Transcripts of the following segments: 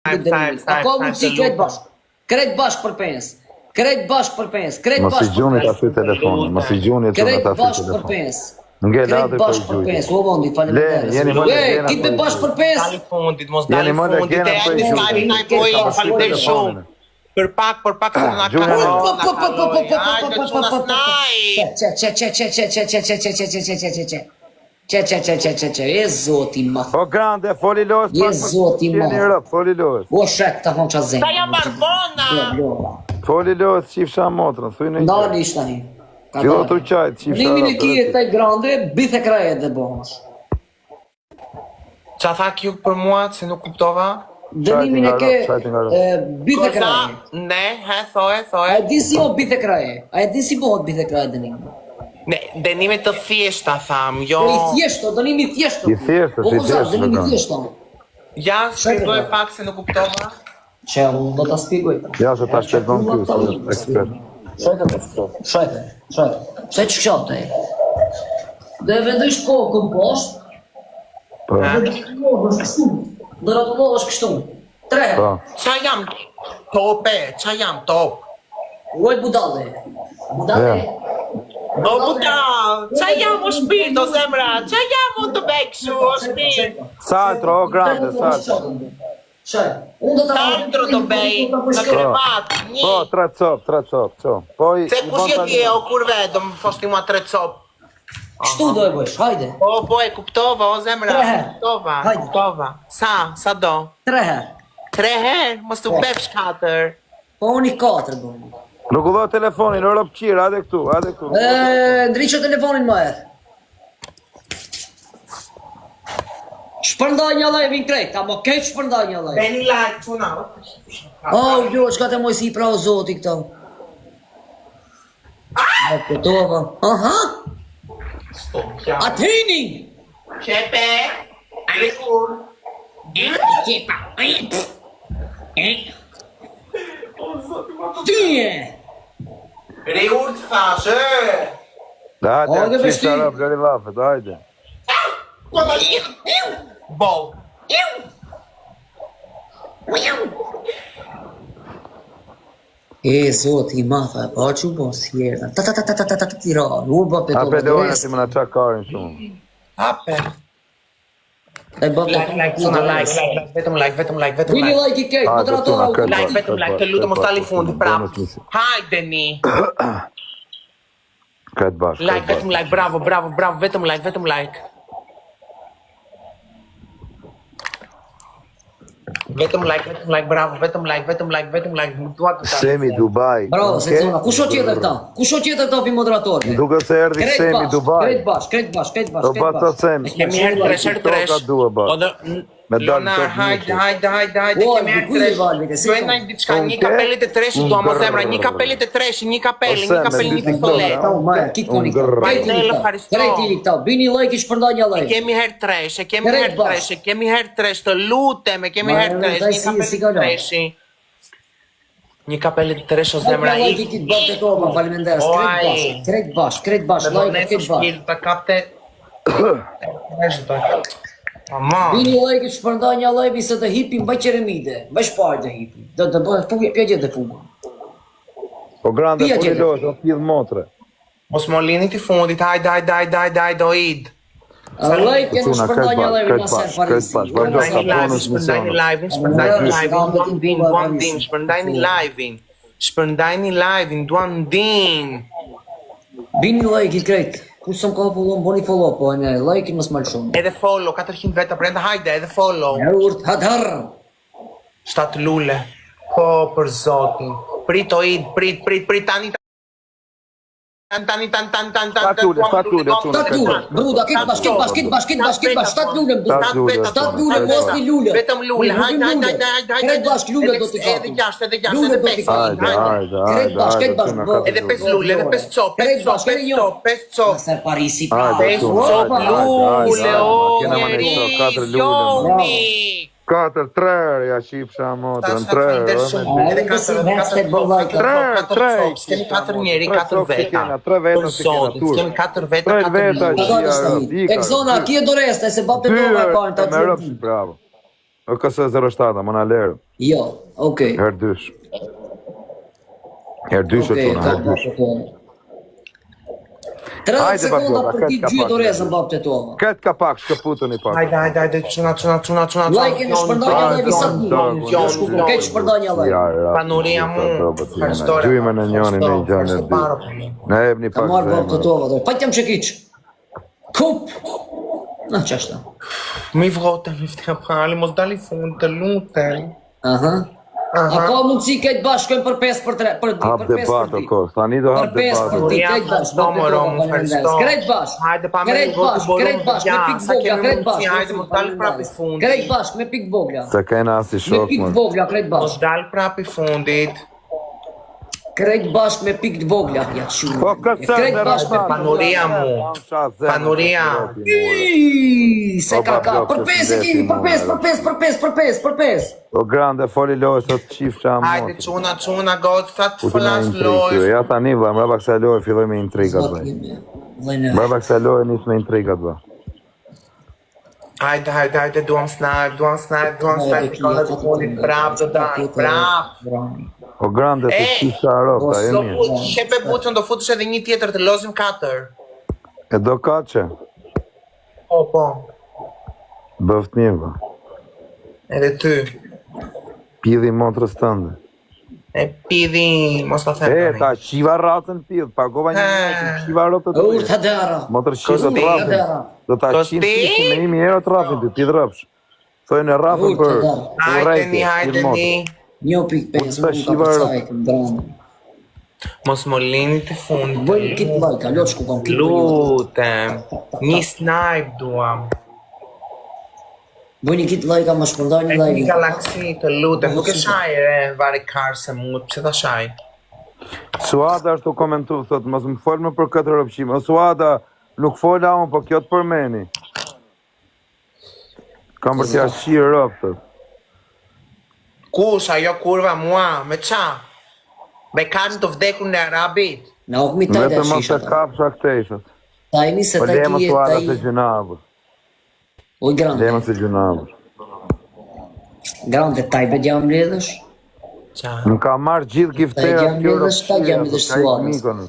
Ako mund si krejt bashk. Krejt bashk për pensë. Krejt bashk për pensë. Krejt Mos i bashk për gjuni ta pensë. fyt telefonin. Mos i gjuni ta Krejt fyt bashk për telefonin. pensë. Nge Krejt ladri për bashk për gjujtë. pensë. O vondi, faleminderit. Jeni më legena Kit për bashk për pensë. Dali fundit, mos dali Jeni më fundit. legena për E gjujtë. ai poi faleminderit shumë. Për pak se na ka. E zoti ma. O grande, foli los. Je zoti ma. Jeni rëp, foli los. O shek ta honqa zemë. Sa jam barbona. Foli los, qifsha motrën, thuj në Ndali ishtë tani. Fillo të qajtë, qifsha Limin e kije taj grande, bithe krajet dhe bosh. Qa tha kjo për mua, se nuk kuptova? Dënimin e ke bithe Koza, kraje. ne, A thoje. e di si o bithe kraje? A e di si bëhet bithe kraje dënimi? Ne, dënime të thjeshta tham, jo. I thjeshto, dënimi i thjeshto. I thjeshto, O i koza, thjeshto, dënimi i ka. thjeshto. Ja, shpjegoj pak se nuk kuptova. Që unë do ta spjegoj. Ja, se ta shpjegon ty, si ekspert. Shajte. Se që këshat e? Dhe vendojsh kokën poshtë, Po, dhe rotullohesh kështu. Dhe rotullohesh kështu. 3 herë. po. Qa jam tope, qa jam top. Uaj budale. Budale. O budal, qa jam o shpirt o zemra, qa jam o të bekëshu o shpirt. Saltro, o grande, saltro. Shaj, unë do të Saltro të bej, në krevat, Po, një. tre cop, qo. Po, Se kush je ti e o kurve, do më fosti mua 3 cop. Kështu do e bësh, hajde. Po, e kuptova, o zemra, 3 herë. kuptova, Hajde. kuptova. Sa do? 3 herë. 3 herë, mos të befsh 4. Po unë i 4 bëni. Rregullo telefonin, në rëp qirë, hajde këtu. Ndriqo telefonin më erë. Shpërndaj një live in krejt, a më keq shpërndaj një live. Beni like, quna. Oh, jo, shka të moj si i pra o zoti këto. A këtova. Aha, atini! Qepe, rikur. Tyje! Rikur të thashë. Hajde, Hajde, qifsha beshti. rëp, lëri vafet, hajde. Bol. E, zoti, ma tha, pa që bo s'jerda. Ta, tira, u bë për Hape të lojnë si më në qa karin shumë. Hape. E bë për Vetëm like. Vini like i kejt, moderatora u këtë. Like, vetëm like, të lutem mos tali fundi prap. Hajde ni. Këtë bashkë. Like, vetëm like, bravo, vetëm like. Vetëm like, bravo, vetëm like, dua të Semi Dubai. Bravo, se zona, kusho tjetër këta? Kusho tjetër këta pi moderator? Duke se erdi Semi Dubai. Krejt bash. Do bata të Semi. Kemi herë tresh. Ka dua bashkë. Me dalë Lona, top hajde, O, kemi herë dikuj e valve, tresh. si Duhet thonë. na diçka, një kapelit e treshit dua mos zemra, një kapelit e treshit, një kapeli, një pistolet. Këta u maja, kik toni këta. Krejt ili këta, bini like i shpërndaj një like. Kemi herë tresh, të lutem, kemi herë tresh, një kapelit e treshi. Një kapelit e tresh o zemra. Like i kitë bërë të toba, faleminderes. Krejt bash, like i kitë bash. Të kapte. Ama. Bini like i shpërndaj një like se të hipim bëj qeremide, bëj shpajt të hipim. Të bëj pjegjet dhe fumë. Po grande, foli losh, o pjidh motre. Mos më lini ti fundit, hajde, o id. Like e në shpërndaj një like në sen farisi. Shpërndajni live-in, duan din. Bini like i krejt. Kur sëm ka follow, boni follow, po e like-in mos mal shumë. Edhe follow, 400 veta brenda, hajde, edhe follow. E urt, hadar. 7 lule. Po, për zotin. Prit o id, prit, tani. Shtat lule, bruda, kit bash, 7 lule, bruda. 7 lule, mos një lule. Vetëm lule, hajde. Krejt bashk lule do t'i Edhe kapim. 6, edhe 5. Lule do t'i kapim. Krejt bashk. Edhe 5 lule, edhe 5 cop, 5 cop. Ser Parisi, Hajde, bravo. 5 lule, o Kena më njeri, nëso, 4 lule, joni. 4, 3, ja shifsha motrën, 3. Edhe 4 kemi 4 njeri, 4 veta. 3 veta Për si kena zotit, tur. kemi 4 veta, 3 veta, 4 qia, Exona, ki e doreste, se bab të dova e kajnë ta me rëpë, gjurë. bravo. O kësë 07, më në lerë. Jo, okej. Herë dysh. Herë dysh e Okej, tuna, herë dysh. 30 Hajde, sekonda babjolla, për ti këtë ka gjyë pak. orezën babë të tova. Këtë ka pak, shkëputën i pak. Hajde, çuna. Like në shpërndaj një live sa ti. Keq shpërndaj një live. Panuria mu. Gjujme në njëni me i gjanë e dy. Në ebë një Ka pak marrë babë të zemër. tova. Pa t'jam që kiq. Kup. Na qashta. Mi vrote, mi vte pali, mos dali fund, të lutem. Aha. A ka mundësi këtë bashkojmë për 5 për 3 për 2 Hap për 5 debat për o 2. kos, tani do hap Për 5 për debat. 2 Ja, këtë bashkë. Sto, moro, më fërsto. Krejt bashkë. Hajde, pa me Krejt bashkë, krejt bashkë, me pikë vogla, krejt bashkë. Hajde, mos dal prap i fundit. Krejt bashkë, me pikë vogla. Se kena asi Me shok, pikë më. vogla, krejt Mos bashkë. dal prap i fundit. Krejt bashkë me pikë vogla. Ja, shumë. Po kësë Krejt në bashkë me rastat. Panuria mu. Panuria. Ii, se O, ka ka. babjo, Për 5 e kemi, për 5, për 5, për 5, për 5, për 5. O grande, foli lojë, sot qifësha Hajde, mos. çuna, goca, të U të na flas intrigë. lojë. Ja tani, vë, mraba kësa lojë, filloj me intrigat, vë. Vajnë. Mraba kësa lojë, nisë me intrigat, vë. Hajde, duam snipe, shikonë të fundit, brap, do dal, brap. O grande, të qifësha rofta, e Do mirë. shepe butën, do futesh edhe një tjetër të lozim 4. E do kache, Po. bëft një, vë. Edhe ty. Pidhi motrës tënde. E pidhi, mos ta them. E, ta qiva ratën pidh, pagova një një, qiva rotët të Urt hadera. Motër qiva të Kosti. rafin. Do ta Kosti. qinë me 1000 € të rafin, ty pidh rëpsh. Thojnë e rafin për Hajde ni. 1.5 Po, më ka përcajt në dramë. Mos më lini të fund. Bëjnë kitë like, alo shku kam kitë. Lutem. Një snipe duam. Bëjnë kitë like, a më shpërndaj një E një like. galaksi të lutem. Nuk e shaj e vari karë se mu, pse ta shaj? Suada është të komentu, thot, mos më folë më për këtë rëpqim. O Suada, nuk fola unë, po kjo të përmeni. Kam për t'ja shqirë rëpë, thot. Kush, ajo kurva mua, me qa? Me kanë të vdekur në Arabit. Na ok mi taj dhe Vetëm mos shisha të ta. kapsha këtej, thot. Ta imi se Po ta lemë kije, Suada ta se i... gjunavër. Oj grande, Lemë se gjunavër. grande, ta i bedjam ledhësh. Qa? Më ka marrë gjithë giftera Ta gjam kjo lidhësh, ta gjam lidhësh Suadës.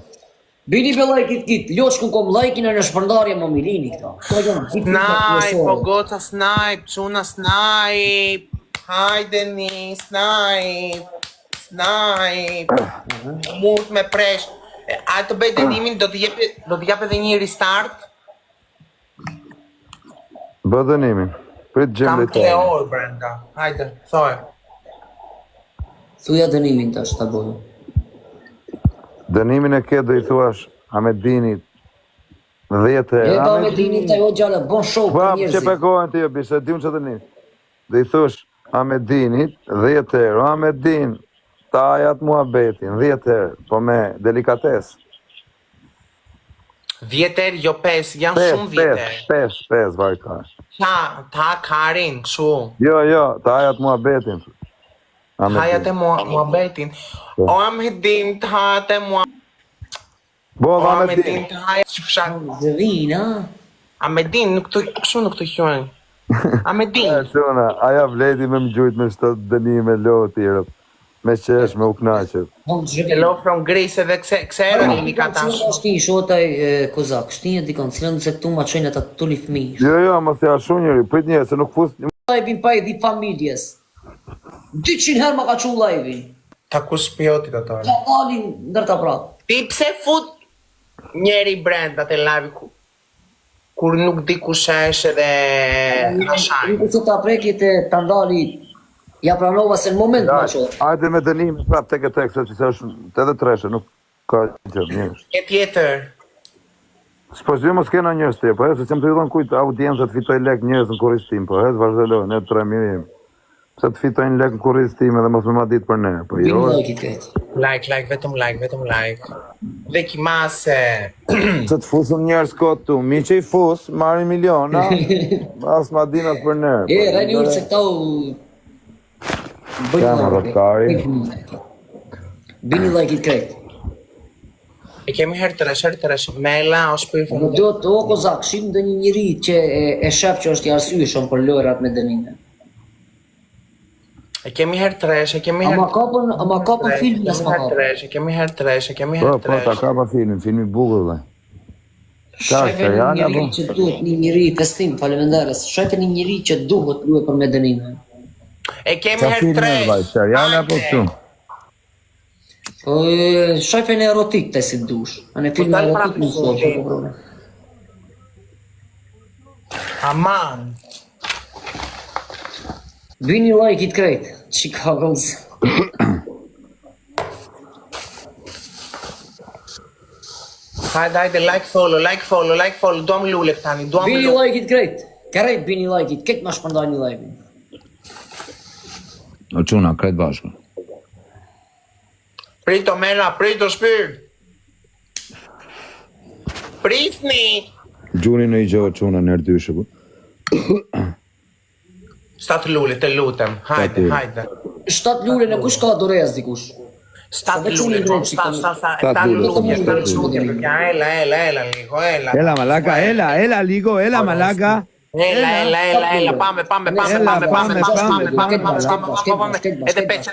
Bini be like kitë, loshku kom like-in e në shpërndarje më milini këta. Këta gjam, kitë Snipe, po goca snipe, çuna snipe. Hajde ni, snipe. Mut me presh. A të bëj dënimin, do të jap edhe një restart. Bë dënimin. Prit Kam gjemë 3 orë brenda. Hajde, thoj. Thuja dënimin tash ta bëjë. Dënimin e ke do i thuash Ahmedinit 10 E herë. ba me dini ta jo gjallë, bon show Po, për që njerëzit. pekohen të jo, bishe, di unë që dënim. Do i thush Ahmedinit 10 herë. Ahmedin, ta ajat mua betin 10 herë, po me delikates. 10 erë, jo 5, janë shumë 10 erë. 5, vajka. Ta karin, këshu. Jo, ta ajat mua betin. Hajat e mua betin. O Ahmedin, të hajat e mua. Bo, O Ahmedin, Ahmedin. të hajat që fshat. Zëvin, a? Ahmedin, këshu nuk të hjojnë. Ahmedin. Shuna, aja vledi me më gjujt me shto dënime lo tjërët. Me qesh, me u knaqet. Hello from Greece edhe kse erë një ka tash. Cilën është një shotaj kozak, shtinje dikon, cilën se këtu ma qojnë ata tuli fëmijë. Jo, mos ja shu njëri, prit një, se nuk fus... Live-in pa i dhi familjes. 200 herë ma ka qunë live-in. Ta ku shpiotit ato. Ka dalin ndërta prapë. Ti pse fut njeri brenda te live kur nuk di ku shesh edhe ashaj. Nuk se ta prekit e ta ndali, ja pranova se në moment ma qojnë. Ajde me dënime, prap tek e tek, se që është të edhe treshe, nuk ka gjë, njërës. E tjetër. S'po zhjo mos kena njërës të po, se që më të judon kujtë audiencët fitoj lek njërës në kuristim, po, vazhdojnë, ne 3 mirë jemi. Se të fitojnë lek në kuristim edhe mos me ma ditë për ne, po Bini jo. like-it këtë. Like, vetëm like. Dhe ki mase. Se të fusën njërës kotë tu, mi që i fusë, marri miliona, as ma dinat për ne. E, rejni urë se këta u... Kema rëtkari. Bini like-it këtë. E kemi herë të resh, Mela o shpirë Në do të o kozak, shim dhe një njëri që e shep që është i arsyeshëm për lojrat me dënime. E kemi herë tresh, e kemi herë Ama kapën filmin e s'ma kapën. tresh, e kemi herë tresh, e kemi Po, herë po, ta tresh. ka pa filmi bukur dhe. Shefe një serial, njëri apo? që duhet një njëri festim, faleminderes. Shefe një njëri që duhet luhe për Medeninë. E kemi Qa herë filmi tresh. vaj, serial apo Hajde. këtu? Po, shefe në erotik të si dush. Anë film dalë erotik prapë në sotë, filmi. po problem. Aman. Bini like it krejt, Chicago's. Hajde, like follow, duam lule këtani, duam Bini lule. like it krejt. Krejt bini like it, këtë ma shpërndaj një like. O quna, kretë bashkë. Prito mera, prito shpirt. Pritni. Gjuni në i gjohë quna nërë dyshë, po. Stat lule, të lutem. Hajde, lule. hajde. 7 lule në kush ka dorez dikush. Stat veç lule, unë i sta Stat lule, lule, sta stat lule. lule. Ela, ligo, ela. Ela malaga, ela ligo, ela malaga. Ela, pame. Edhe pes.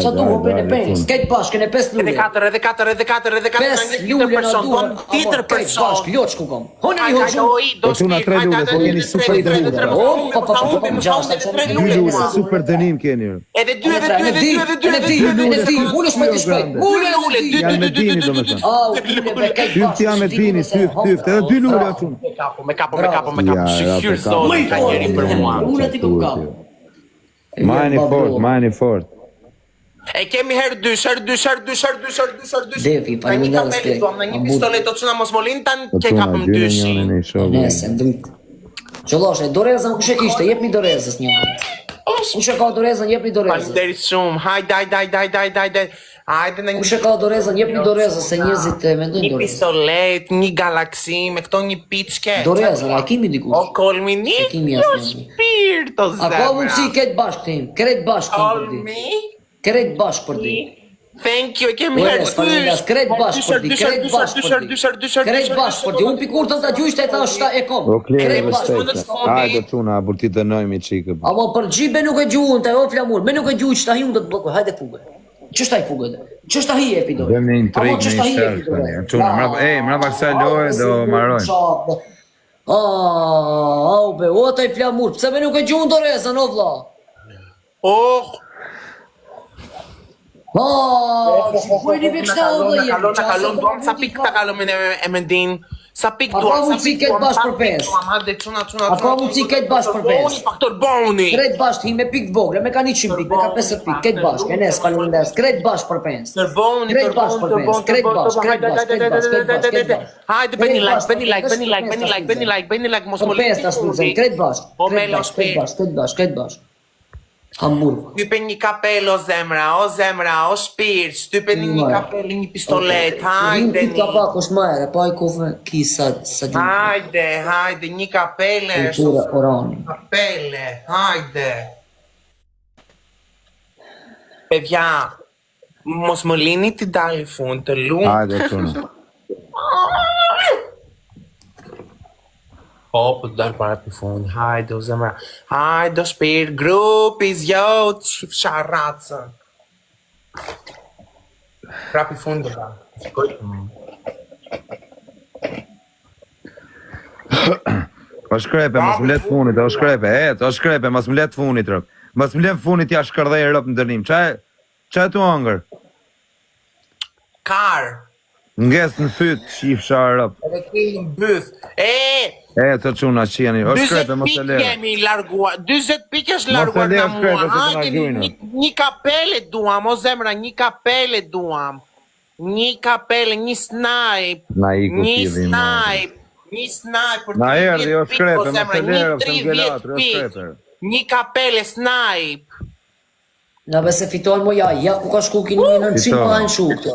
Sa duho për në penis, këtë bashkë në 5 lule. Edhe 4, 5 lule në person, duhe. ton titër person. Bashkë, ljoç ku kom. Hone një hoqë. Po çuna 3 lule, po jeni super dënim. Super dënim keni. Edhe 2, Unë shme të shpejt. Janë me dini domethënë. Tyft jam me dini, tyft, edhe 2 lule çun. Me kapo, shqyr zonë ka njeri për mua. Unë ti ku kam. Mani fort. E kemi herë dysh. Devi, Ka një faleminderes, kapeli duam, në një pistolet të cuna mos molin tan ke kapëm dyshi. Nese, ndryk. Qëlloshe, dorezën kush e kishte, jepni dorezës një. Kush e ka dorezën, jepni dorezës. Faleminderit shumë. Hajde. Hajde në Kush e ka dorezën, jepni dorezës, se njerëzit e mendojnë një dorezën. pistolet, një galaksi, me këto një piçke. Dorezën, a kimi O dikush? kolmini, Se kimi jo asnjë. shpirt o A ka mundësi këtë bashkë tim, kretë bashkë tim për di. Kolmi, Kretë bashkë për di. thank you, e kemi Ure, herë s'faleminderes, kretë bashkë për di, kretë bashkë për di. Kretë bashkë për di, unë pikur të gjujshtë e thash ta e kom. O klere Kretë bashkë për di. respekt. Hajde çuna, bur ti dënojmë çikë. Ama për gjibe nuk e gjuhën të o flamur, me nuk e gjuhë që ta hi unë do të blokoj, hajde fuge. Qështë ta hi fuge dhe? Qështë ta hi e epi dojë? Dhe me intrig, me i shërë, tani. Çuna, mrapa kësaj loje do marrojmë. Be, o taj flamur, pse me nuk e gjuhën do rezën, o vla? Oh, Shikoj një vek shta o dhe jemë. Kalon, duam sa pik ta kalon e mendin. Sa pik A ka duam, sa mundësi pik ketë duam, bashkë sa për pik pesë? duam. Hajde, çuna. A ka mundësi ketë bashkë për pesë? Faktor boni. Kretë bashkë, hi me pikë vogre, me ka 100 pikë, me ka 50 pikë, ketë bashkë, e nesë, faleminderes, kretë bashkë për pensë. Tërboni. Kretë bashkë për pensë, kretë bashkë. Hajde, bëni like, mos Për më pensë të shpuzën, kretë bashkë. O me lo shpirë. Kretë bashkë. Hamburg. Type një kapel o zemra, o shpirt, type një kapel, një pistolet, hajde Një ka pak është ma ere, pa i kofë ki sa gjumë. Hajde, një kapele, Kultura orani. kapele, hajde. Παιδιά, mos më lini ti dali fund të lumë. Hajde çuna. Po, po të dalë para për fund, hajde o zemra. Hajde o shpirt, grupi, zjo, qif sharacën. Pra për fund dhe da. O shkrepe, mos më let funit, o shkrepe, mos më let funit, rëp. Mos më let funit ja shkërdhej rëp në dërnim. Qa tu angër? Kar, Nges në fyt, shif sharë rëp. edhe kemi në byth. Të quna që jeni, o 20 shkrepe, mos e pikë lërë. kemi larguar, 20 pikë është Mos e larguar lërë, nga shkrepe, mua. se të na Hajde, gjujnë. një kapele duam, o zemra, një kapele duam. Një kapele, një snipe. Na iku Një ti dhe snipe. Një snipe për Na 30 erdi, o pikë, shkrepe, o mos zemra, e lërë, një se 30 m'gelatër, o pikë. shkrepe. Një kapele snipe. Na bese fitojnë mo ja ku ka shku kini një 900 pa në shukë.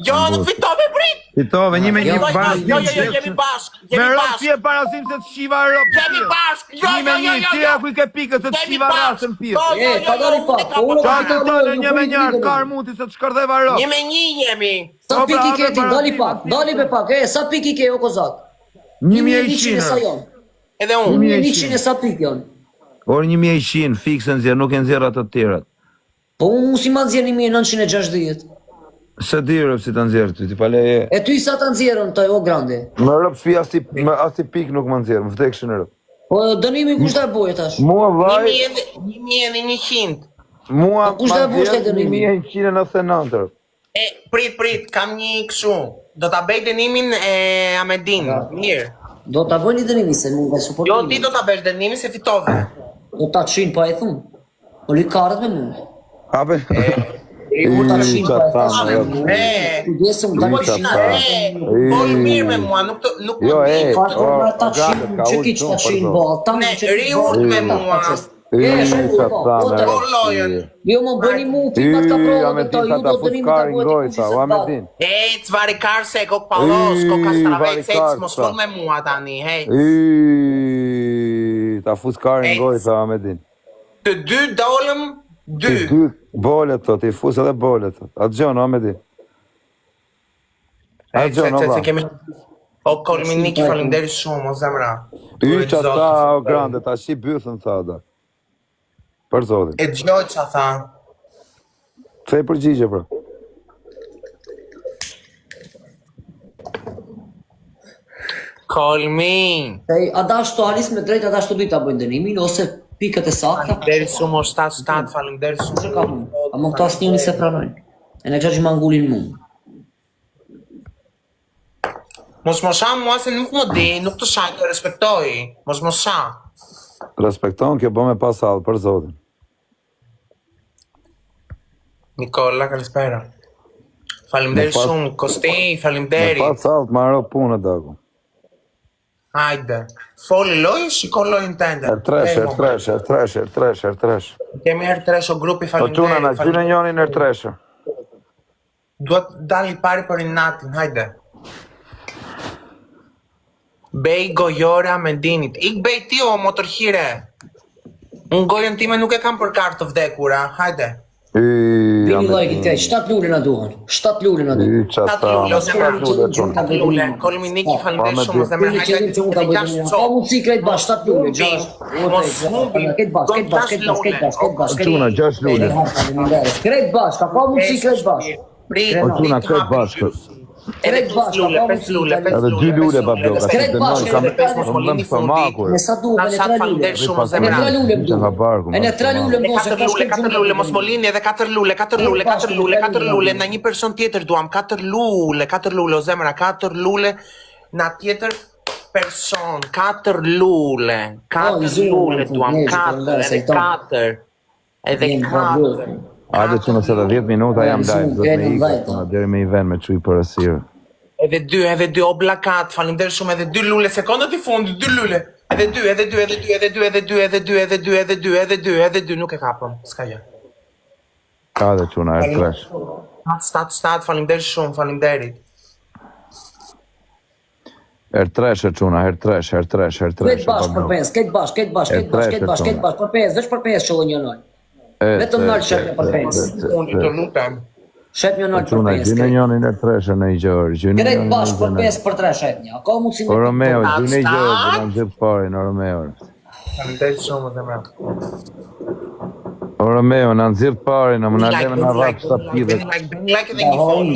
Jo, nuk fitove brit. Fitove, një me një Jo, bashkë. Jo, jemi bashk. Me Jemi rëp bashk. si e parasim se të shiva rëp. Jemi bashk. Jo, Një me një, tjera ku i ke pikës se të Jemi shiva bashk. rasën pjesë. Jo, Ta dali pak, po unë Qa ka të tëllë një me një arkar muti se të shkërdheva rëp. Një me një jemi. Sa Po, piki pra, ke ti, para dali ti, pak, dali pe pak, sa piki ke o kozak? 1100 sa janë. Edhe 1100 unë. e sa piki janë. Orë 1100, fikse nxjerr, nuk e nxjerr ato të tjerat. Po unë si ma nxjerr 1960. Se dirë si ta nxjerr ty, ti pa leje. E ty sa ta nxjerrën të o grande? Më rëp shtëpi as ti pik nuk më nxjerr, më vdekshin rëp. Po dënimi kush ta bojë tash? Mua vaj, 1100. mua kush ta boshte dënimin? 1199. Prit, kam një kështu. Do ta bëj dënimin e Amedin. Mirë. Do ta bëni dënimin se nuk e suportoj. Jo, ti do ta bësh dënimin se fitove. Do ta çin pa e thun. Po li karët me mua. Ape. Po ta çin pa e thun. Studesëm Po dalë Bol mirë me mua, nuk Jo, Farë ta çin, çeki ta çin bota. Ne, riurt me mua. Jo më bëni mu filmat ka provë të ju do dënimin ta bëjë. O Amedin. Cvari karse, kok palos, kok astravec, mos fol me mua tani, hej. Ta fus karin goj, sa Amedin. Të dy dolëm, dy. Të dy bolet të, ti fus edhe bolet të. Atë gjonë, Amedin. Atë gjonë, ova. O Kolminiki, falimderi shumë, o zemra. Yqa ta, o grande, ta shi bythën tha da. Për zotin. E gjoj që tha. Fej përgjigje, pra. Kolmin. A dash të halis me drejt, a dash të dy ta bëjnë dënimin, ose pikët e sakta. Falimderi shumë, o 7-7, falimderi shumë. Që ka mu? A më këta asë njëni se pranojnë. E në gjatë që më angullin mu. Mos mosha mua se nuk më di, nuk të shaj, të respektoj. Mos mosha. Respekton, kjo bë me pasallë, për zotin. Nikola, kalispera. Falimderi shumë, Kosti, falimderi. Me pasallë të marrë punë, dagu. Hajde. Foli loj, shiko loj në tender. Ertresh. Kemi ertresh o grupi Po quna na falimderi. gjynë njonin ertresh. Duhet dali pari për inatin, hajde. Bej gojora me dinit. Ik bej ti o motorhire. Unë gojën time nuk e kam për kartë të vdekura, hajde. Bini like i kaj, 7 lule na duhen. 7 lule na duhen. Tatë lule, Kolminiki falimderi shumë, zemre, hajde. Ka mundësi krejt bash, 7 lule, 6. Krejt bash. Quna, 6 lule. Krejt bash, ka mundësi krejt bash. O quna, krejt bashkë. Krejt bash, ka mundësi. Edhe 2 lule, bablo, ka se Krejt bash, kam në stomakur. Me sa duhet, me 3 lule. Me 3 lule më duhet. E në 3 lule më duhet. 4 lule, mos molini edhe 4 lule, na një person tjetër duam, 4 lule, o zemra, 4 lule, na tjetër person, 4 lule duam, 4, edhe 4. Ade që nëse dhe 10 minuta jam dajmë, do të me ikë, deri me i ven me quj për asirë. Edhe dy, o blakat, falimderi shumë, edhe 2 lule, sekundët i fundit, 2 lule. Edhe 2, nuk e kapëm, s'ka gjë. Ade quna, ertresh. Stat, falimderi shumë, falimderit. Ertresh e quna, ertresh. Këtë bash për pes, këtë bash, për pes, veç për pes që lë një nëllë. Vetëm nëllë shëpja për pes. Unë të lutem. Shëpja nëllë për Quna, pes. gjynë njonin ertresh e në i gjërë. Këtë bash për pes për 3 shëpja. Ka mundësi O Romeo, gjynë i gjërë, dhe në nëzirë parin, o Romeo. Falimderi shumë, zemra. O Romeo, në nëzirë parin, në më në leme në ratë të pidhe. Bëni like edhe një follow.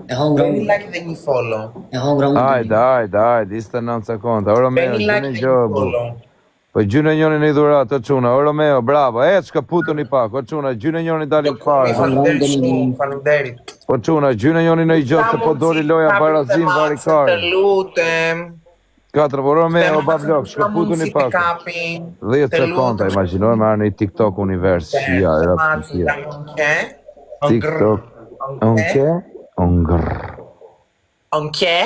E hongra Bëni unë. like edhe një follow. E hongra unë. Ajde, 29 sekonda. O Romeo, Bëni gjynë like i edhe një gjërë, follow. Po gjynë njëri në i dhurat, o quna, o Romeo, bravo, shka putu një pak, o quna, gjynë njëri dalin parë. Falimderi shumë, falimderit. Po quna, gjynë njëri në i gjotë, se po dori loja barazin varikarë. Të lutem. 4, po Romeo, bablok, shka putu një pak. 10 sekonda, imaginoj, marrë në i TikTok univers, shia, e rapë të shia. TikTok, Onke?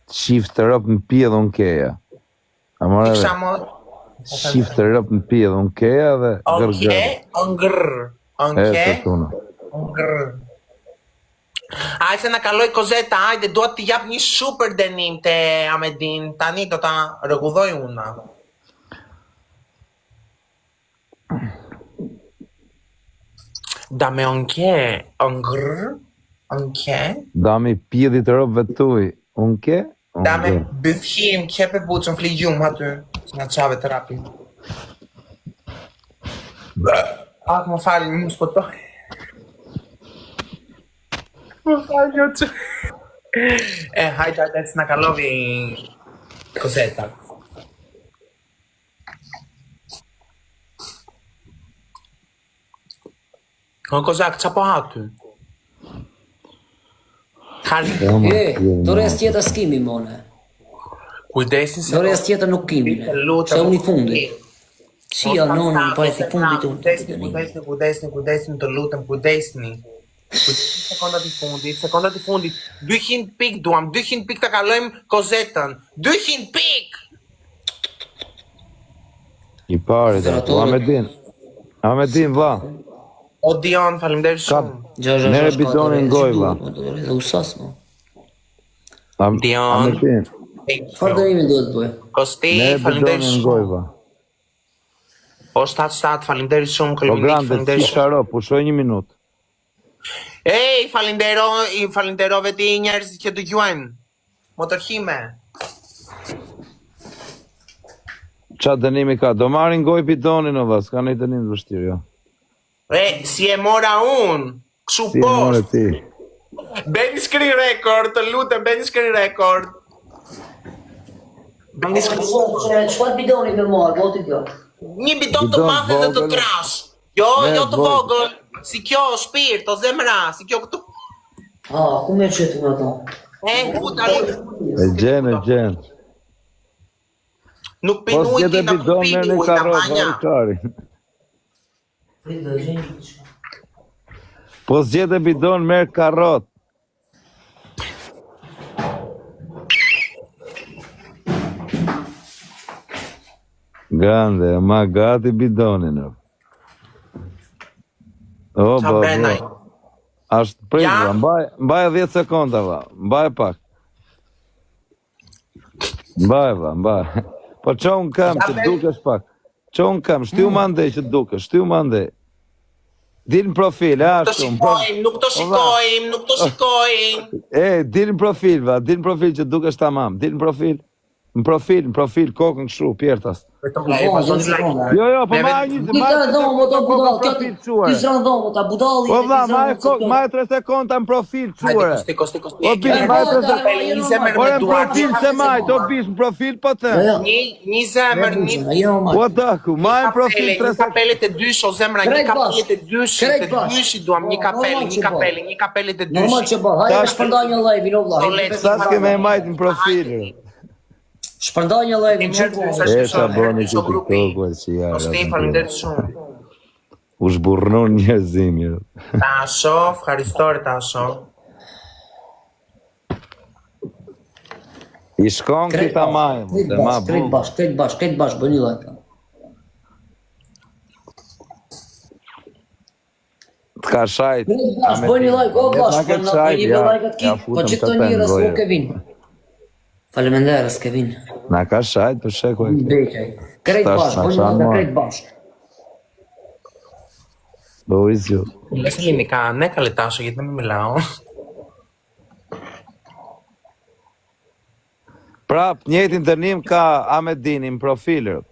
Shift të rëpë në pje dhe unkeja. Amore dhe, shift të rëpë në pje dhe unkeja dhe gërgërë. Onke? të tuna. Ajde se në kaloj kozeta, ajde, duhet të jap një super denim të Amedin, tani do ta rëgudhoj una. Da me onke, onke? Da me pjedi të rëpë vetuj, unke? Da me bëthim, qepe bucën, fligjum aty, që nga qave të rapi. Më falë, më spotoj. Më falë, jo që. Hajde, s'na kalovi Cosetta. O Kozak, qa po ha ty? Dores tjetër s'kimi, mone. Kujdesin se... Dores tjetër nuk kimi, ne. Se unë i fundit. Shia, nonë, pa e si fundit unë. Kujdesni, të lutem, kujdesni. Sekondat i fundit. 200 pik duam, 200 pik të kalojmë Kozetën. 200 pik! I parit, Ahmedin, vla. O Dion, faleminderit shumë. Nere bidonin goj, vla. Dhe usas, mo. Dion. Ahmedin, Çfarë dërimi duhet të bëj? Kosti, nere faleminderit bidonin goj, shumë. vla. O 7-7, faleminderit shumë, O Kolumnik, grande, faleminderit si shumë. sharo, pushoj 1 minut. Ej, falenderove ti njerëzit që dëgjojnë. Motorhime. Qa dënimi ka? Do marrin goj bidonin o vla, s'ka një dënim të vështirë, jo. Si e mora unë, këshu Si e more post. ti. Beni screen record, të lutem, beni screen record. Beni screen... Çfarë bidoni me marr, voti kjo? Një bidon të Bidon madhe dhe të vogël. trash. Jo, Ne, jo të vogël. vogël. Si kjo, shpirt, o zemra, si kjo këtu. Ku me qëtë me ato? Futa E gjen. Nuk Pos pinuj gjete ti në bidon me kupidu, një i karot, kampanja. varikari. Pos gjete bidon merë karot. Grande, ma gati bidonin. O, Qa benaj? Ashtë prit, Ja? mbaj 10 sekonda, va. Mbaj pak. Mbaj. Po që unë kam që të dukesh pak. Që unë kam, shtiu më ndej që të dukesh, shtiu më ndej. Dilë në profil, Të ashtu. shikojmë, nuk të shikojmë. Dilë në profil, va, dilë në profil që të dukesh tamam. Dilë në profil. Në profil, kokën kështu, pjertas. Vetëm la e vazhdoni like. Jo, po ma një Ti të rëndomë, të budal, ti të rëndomë, të budali. O vla, ma e 3 sekonda në profil quare. Kosti. O bish, ma e 3 sekonda. Një zemër Por me në duar. profil se majt, o bish, në profil po të. Një zemër, një... O daku, ma e në profil 3 Një sekonda. kapelet e dysh, o zemra, një kapelet e dysh, të dyshi duam, një kapelet e dysh. Normal që bërë, hajde me shpërndaj një live, no vla. Sa s'ke me majt në profil. Shpërndaj një live, në qëtë E sa boni që TikTok-u e që jarë. Kosti, faleminderit shumë. U shburnon njerëzimi. Ta shof, haristore ta shof. I shkon këta majmë, se ma bu. Krejt bash, bëni like. Të ka shajt. Bëni like, o bash, bëni like atë ki, po që të njërës o Kevin. Faleminderes, Kevin. Na ka shajt për sheku e këtë. Bekaj. Krejt bash, bëni like, krejt bash. Do izjo. Λες ελληνικά, ναι καλετάσω, γιατί να μην μιλάω. Prap, njëtin dënim ka Ahmedini në profilër.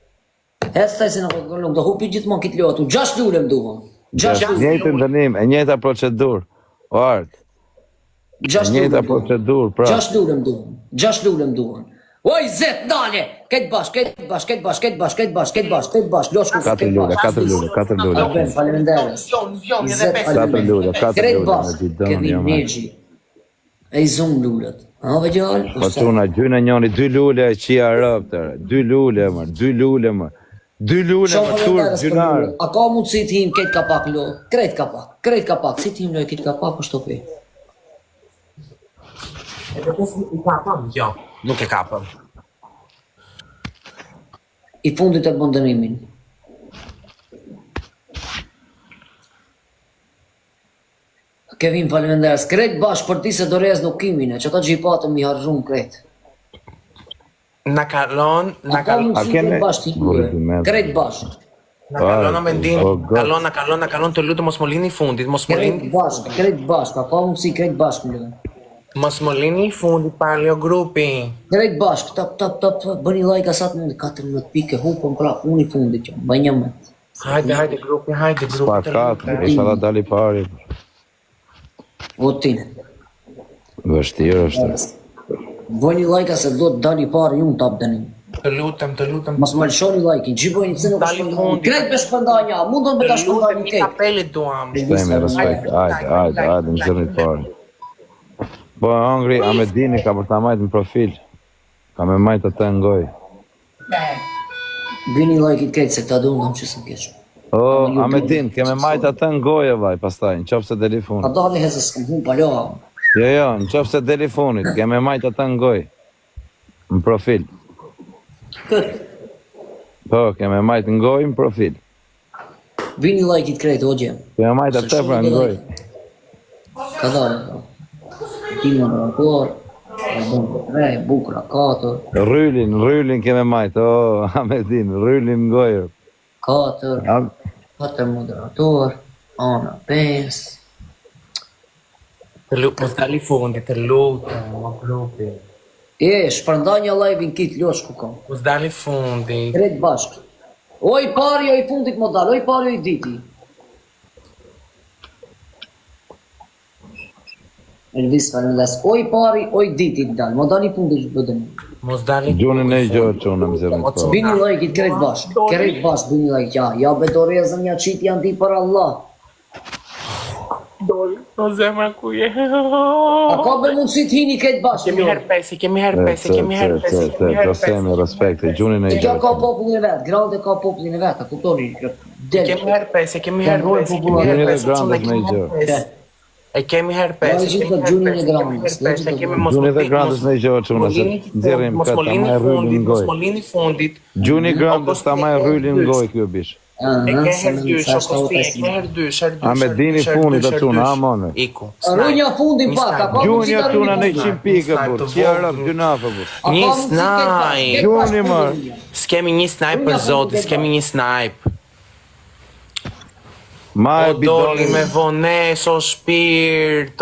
Hestaj se nuk do hupi gjithmonë kitë lotu. 6 lule më duhon. 6 lule. Njëtin dënim, e njëta procedur. O art. 6 lule Njëta më duhon. procedur, pra. 6 lule më duhon. 6 lule më duhon. Oj, zet, dale! Ketë bash, loshku. 4 lule. Ben, faleminderes. Zion, edhe Zet, 5. 4 lule, 4 Krejt lule. bash, Me bidon, Kevin, jo ma. Negji. E i zonë lullet. A, ve gjallë? Po quna, gjyna njoni, 2 lule e qia rëp tërë. 2 lule, mërë, 2 lule, mërë. 2 lule, mërë, turë, gjynarë. A ka mundë si t'him ketë kapak lo? Krejt kapak. Si t'him lo e ketë kapak, po shtopi. Jo, nuk e kapëm. I fundit e bëndënimin. Kevin, faleminderes. Krejt bash për ti se do rez nuk kimine, që ta gjipatëm i harxhun krejt. Na kalon, A ka mundësi krejt bash t'i lule. Krejt bash. na kalon në mendim. Kalon të lutem mos më lini fundit, Krejt bash, ka mundësi krejt bash më lule. mos më lini fundit palio grupi. Krejt bash, tap, bëni like asat mundi, 14 pike, hupëm prap, unë i fundit që, bëj një me. Hajde grupi Pa të katër, lutem. isha da dali pari. Votin. Vështirë është. Bëjni like se do të dali parë ju në top dënim. Të lutem. Mos më lëshoni like-in, gjibojni se nuk Dali shpëndani. fundi. Krejt me shpëndanja, mundon me ta shpëndani Një kejt. kapelit duam. Temi respekt, hajde, në zërnit pari. Po, Angri, Amedini ka për ta majtë në profil. Ka me majtë atë në goj. Bëjni like-it kejt se këta duhet që së keqë. O, Amedin, ke me majtë atë në goj e vaj, pastaj, në qofë se deli A funit. dali hezë s'këm hu palo. Jo, në qofë se deli funit, ke me majtë atë në goj. Në profil. Këtë. Po, ke me majtë në goj në profil. Bëjni like-it krejt, o gjem. Ke me majtë atë pra në goj. Ka dali. Tima në rakor. Rej, bukra, katër. Rrylin ke me majtë, o, Amedin, rrylin në gojë. Katër. Katër moderator. Ana, 5. Mos dali fundi, të lutem, o grupi. Shpërndanja live-in kit, losh ku kam. Mos dali fundi. Krejt bashk. Oj pari, oj fundit modal, oj pari, oj diti. Elvis Fernandez, oj pari, oj diti dal. Modali fundit që bëdëm. Mos dali Gjunin e i gjërë që unë më zërnit pari. Bini like-it krejt bashk. Krejt bashk, bini like, ja. Ja bedorezën, ja qit janë ti për Allah. O zemra ku je. A ka be mundësi t'hini krejt bashk. Kemi herpesi. Të semi respekte, gjunin e i Kjo ka gjërë. popullin e vetë, grande ka popullin e vetë, a kuptoni? Kemi herpesi. Gjunin e grandet me i gjërë. E kemi herpesi. Gjunin e grandes. Gjunin dhe grandet me i gjërë që unë se nëzirim këtë ta ma e rrylin në goj. Mosmolini fundit. Gjuni grandes ta ma e rrylin në goj kjo bish. E ke herdysh, o kosti, e ke herdysh. A me dini funit të tuna, a mone. Iku. Rrunja fundin pak, a ka Gjuni mundësi e ta tuna në rruni 100 pike, bur. Kja rrëp, gjunafe, bur. Një snipe. Gjuni, mër. S'kemi një snipe për zoti, s'kemi një snipe. Ma e O doli bidoni. me vones, o shpirt,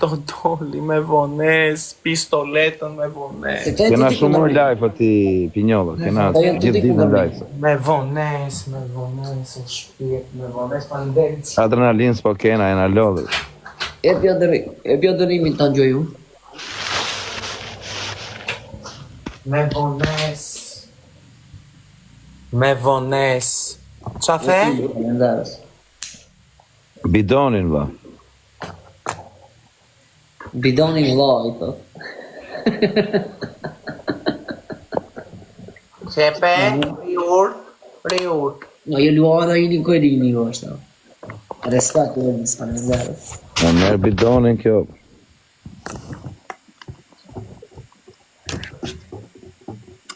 o doli me vones, pistoletën me vones. Kena shumur live ati pinjolla, kena gjithë ditë në live. Me vones, o shpirt, me vones, falenderit. Adrenalin s'po kena, e na lodhë. E pja dërimin të ngjoj unë. Me vones. Qa the? Falenderës. Bidonin, va. Bidonin vllai po. Qepe, riurt. No, je luana i një kojlini jo është. Respekt e Elvis Fernandez. Në merë bidonin kjo.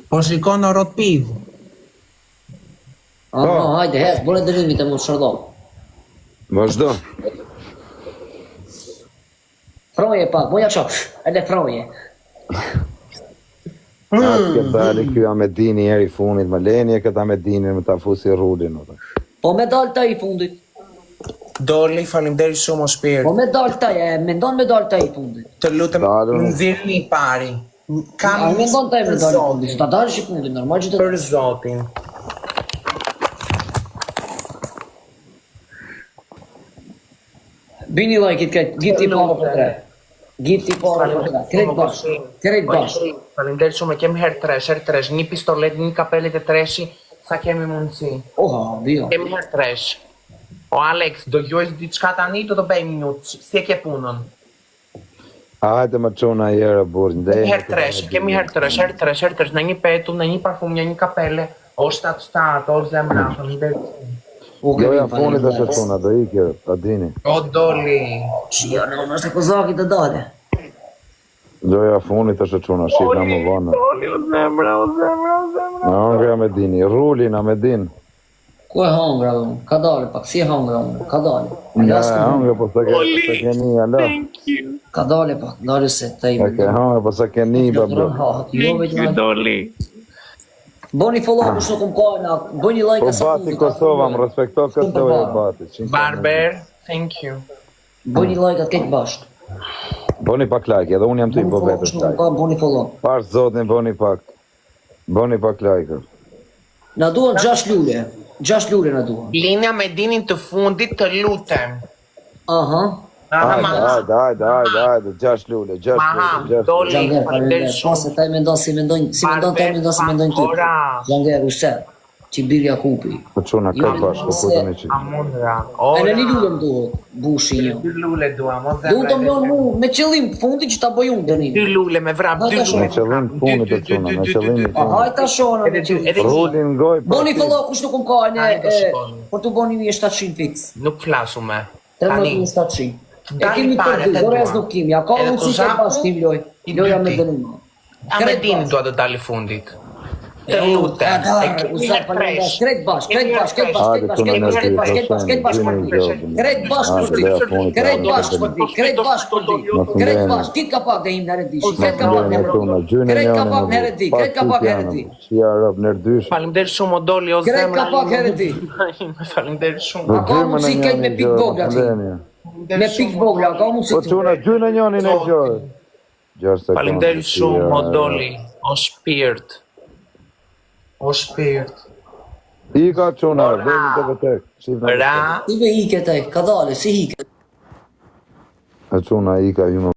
Po shikon në rot piv. Hajde, hes, bërë dërimit e më shërdoj. Vazhdo. Froje pak, moja qo, edhe froje. Atë ke dali kjo Amedini eri funit, më leni e këtë Amedini me ta fusi rullin. Po me dal ta i fundit. Doli, falimderi shumë o shpirt. Po me dal ta, mendon me dal ta i fundit. Të lutem, Dalë. nxirrni i pari. Kam A mendon ta i me për dal i zotin. fundit, ta dalësh i fundit, normal që të... Për zotin. Bini like-it këtë, gifti para për 3. Gifti para për 3, krejt bashkë. Falimderit shumë, e kemi herë tresh, një pistolet, një kapelit e treshi, sa kemi mundësi. Oha, bio. Kemi herë tresh. O Alex, do gjojës diçka tani, do të bëj minutë, si e ke punën. Hajde më qona jere, bur, ndej. Kemi herë tresh, në një petull, në një parfum, në një kapele, o 7-7, o zemra, falimderit. Joja funit është të qona, do ikje, ta dini. O doli. Shia, në është e kozaki të dale. Joja funit është të qona, shifra më vana. Doli, o zemra. Në hangre Amedini, rullin Amedin. Ku e hangra unë? Ka dale pak, si e hangra unë? Ka dale. Nga e hangre, po se ke një, alo. Ka dale pak, dale se të i E ke hangre, po se ke një, babro. Doli. Boni follow ku shokum kojna, bëni like Po asa bati Kosova, më respekto këtë dojë e bati. Barber, thank you. Bëni like atë këtë bashkë. Boni pak like, edhe unë jam të i bo vetës like. Boni follow. Parë zotin, boni pak like. Na duhet 6 lule. 6 lule na duan. Linja me dinin të fundit të lutem. Aha. Hajde, 6 lule, 6 Maha, lule, 6 doli. Xhanger, Faleminderit po se taj mendon si mendojnë, si mendon taj mendon si mendojnë ti. Ora. Xhanger, use. Që bir Jakupi. Po çuna ka bash, po po tani çik. Amundra. E në një Ora. lule më duhet, bushi një. 2 lule duam, o Duhet të zemra. mlon mu, me qëllim fundi që ta bëj unë dënin. 2 lule me vrap, 2 Me lule. Me qëllim funit të çuna, me qëllim. A hajta shona me qëllim. Edhe Rulin goj. Boni fillo kush nuk më ka ne Hajde, shikoni. por të boni një 700 fix. Nuk flasu me. 13 700. E Dali kemi pare, të te dorez dua. nuk kemi. Ja ka Edhe mundësi të të zaku, pas tim loj. i Loja me dyti. dënim. A me dini dua të dali fundit. Të lutem. Krejt bash. Krejt bash për ti. Kit ka pak dhe im në redish. Kret ka pak në redi. Kret ka pak heredi. Si arab nerdysh. Faleminderit shumë o doli o Kret zemra. ka pak heredi. Faleminderit shumë. A ka mundësi këtë me pik vogla ti? Me pik vogla, ka mundësi Po ti? çuna gjyna njënin e gjoj. 6 sekondë. Faleminderit shumë o doli. O shpirt. O shpirt. I ka çuna, veni te vetek. Ra. Ti ve hike taj, ka dale, si hike. E çuna i ka ju